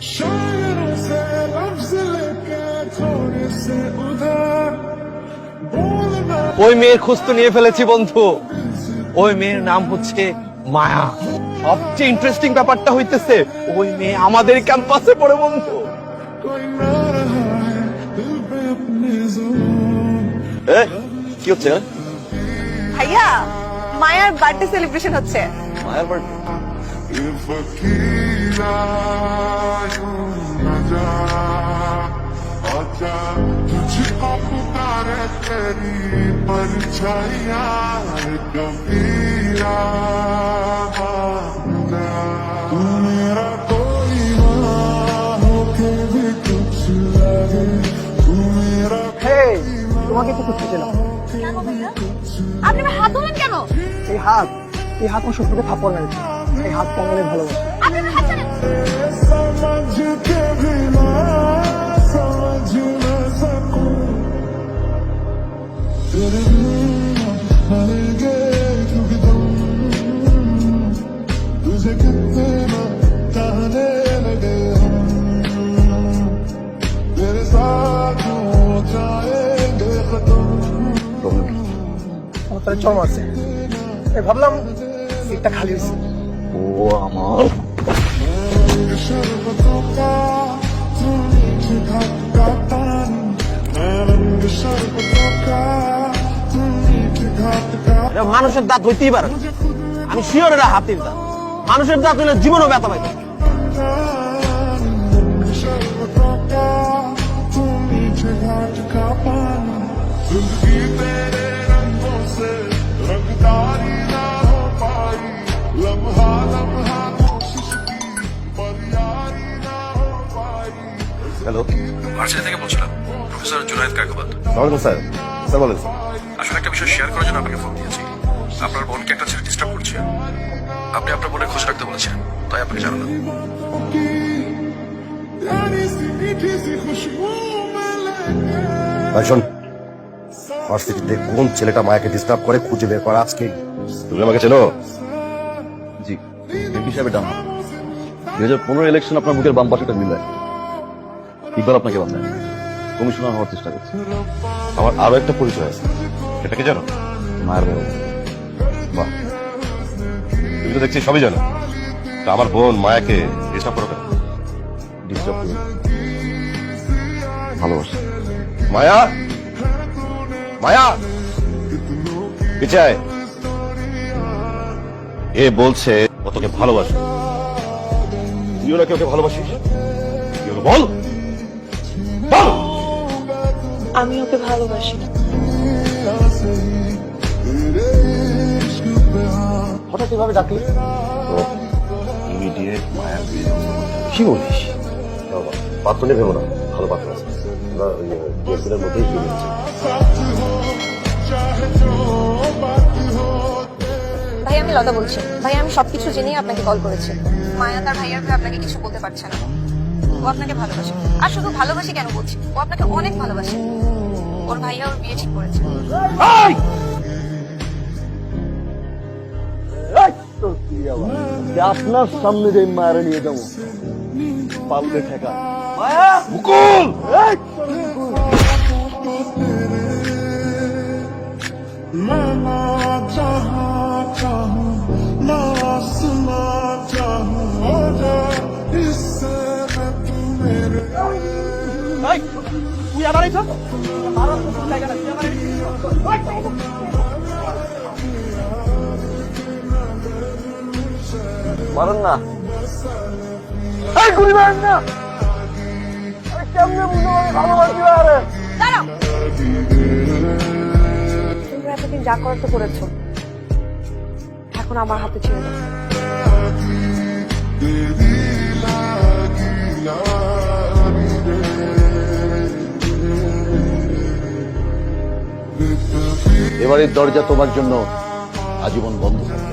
शायरों से लफ्ज लेके थोड़े से उधर बोलना ওই মেয়ের খোঁজ তো নিয়ে ফেলেছি বন্ধু। ওই মেয়ের নাম হচ্ছে মায়া। সবচেয়ে ইন্টারেস্টিং ব্যাপারটা হইতেছে ওই মেয়ে আমাদের ক্যাম্পাসে পড়ে বন্ধু। कोई ना रहा है दिल पे अपने जोर কি হচ্ছে? ভাইয়া মায়ার বার্থডে সেলিব্রেশন হচ্ছে। মায়ার বার্থডে? ये फकीरा यूं न जा आजा तुझको पुकारे तेरी परछाइयां कबीरा तू मेरा कोई ना होके भी कुछ लगे तू मेरा তোমাকে তো খুঁজছিলাম। কেন ভাইয়া? আপনি আমার হাত ধরলেন কেন? এই হাত আমার শত্রুকে থাপ্পড় মেরেছে। এই হাত কেমন ভালোবাসে। আপনি আমার হাত ছাড়েন। समझ के भी ना समझ न सकूं तेरे बिना मरेंगे क्योंकि तुम तुझे कितना चाहने लगे हम तेरे साथ हो जाएंगे खत्म আমার তার চরম আছে। ভাবলাম সিটটা খালি হয়েছে। ও আমার शरबतों का तू मीठे घाट का पानी मैं रंग शरबतों का तू मीठे घाट का মানুষের দাঁত হইতেই পারে না। আমি শিওর এরা হাতির দাঁত। মানুষের দাঁত হইলে জীবনও ব্যথা পাইত। रंग शरबतों का तू मीठे घाट का पानी जिंदगी तेरे रंगों से रंगदारी ना हो पाई लम्हा लम्हा कोशिश की पर यारी ना हो पाई হ্যালো, ভার্সিটি থেকে বলছিলাম, প্রফেসর জুনায়েদ কায়কোবাদ। নমস্কার স্যার। স্যার বলেন। আসলে একটা বিষয় শেয়ার করার জন্য আপনাকে ফোন দিয়েছি। আপনার বোনকে একটা ছেলে ডিস্টার্ব করছে। আপনি আপনার বোনের খোঁজ রাখতে বলেছেন, তাই আপনাকে জানালাম। प्यारी सी मीठी सी खुशबू में लेके ভাই শোন, ভার্সিটিতে কোন ছেলেটা মায়াকে ডিস্টার্ব করে খুঁজে বের করা আজকে। তুমি আমাকে চেনো? জি, এমপি সাহেবের ডান হাত। 2015 ইলেকশন আপনার বুকের বাম পাশেটা মিলায় ইকবাল আপনাকে বানায় কমিশনার হওয়ার চেষ্টা করছে। আমার আরো একটা পরিচয় আছে, সেটাকে জানো? মায়ের বউ। বাহ, তুমি তো দেখছি সবই জানো। তা আমার বোন মায়াকে ডিস্টার্ব করো কেন? ডিস্টার্ব করুন, ভালোবাসা। মায়া, মায়া পিছে আয়। এ বলছে ও তোকে ভালোবাসে। তুইও নাকি ওকে ভালোবাসিস? কি হলো বল, বল। আমি ওকে ভালোবাসি না। হঠাৎ এভাবে ডাকলি? ইমিডিয়েট মায়ার বিয়ে। কি বলিস? পাত্র নিয়ে ভেবো না, ভালো পাত্র আছে। আমরা ওই দিনের মধ্যেই বিয়ে দিচ্ছি। ভাই আমি লতা বলছি। ভাই আমি সবকিছু জেনেই আপনাকে কল করেছি। মায়া তার ভাইয়ার হয়ে আপনাকে কিছু বলতে পারছে না। ও আপনাকে ভালোবাসে। আর শুধু ভালোবাসি কেন বলছি, ও আপনাকে অনেক ভালোবাসে। ওর ভাইয়া ওর বিয়ে ঠিক করেছে। আপনার সামনে যে মায়ের নিয়ে যাবো পারলে ঠেকা। মুকুল, मैं ना जहाँ चाहूँ ना आसमां चाहूँ हो जा इससे मैं तू मेरे তুই আমার এই সব জায়গা না, তুই আমার মারেন না, গুলি মারেন না। কেমনে বুঝতে পারি ভালোবাসি? আরে দাঁড়াও, তোমরা এতদিন যা করার তো করেছো, এখন আমার হাতে ছেড়ে দাও। এবারের দরজা তোমার জন্য আজীবন বন্ধ থাকবে।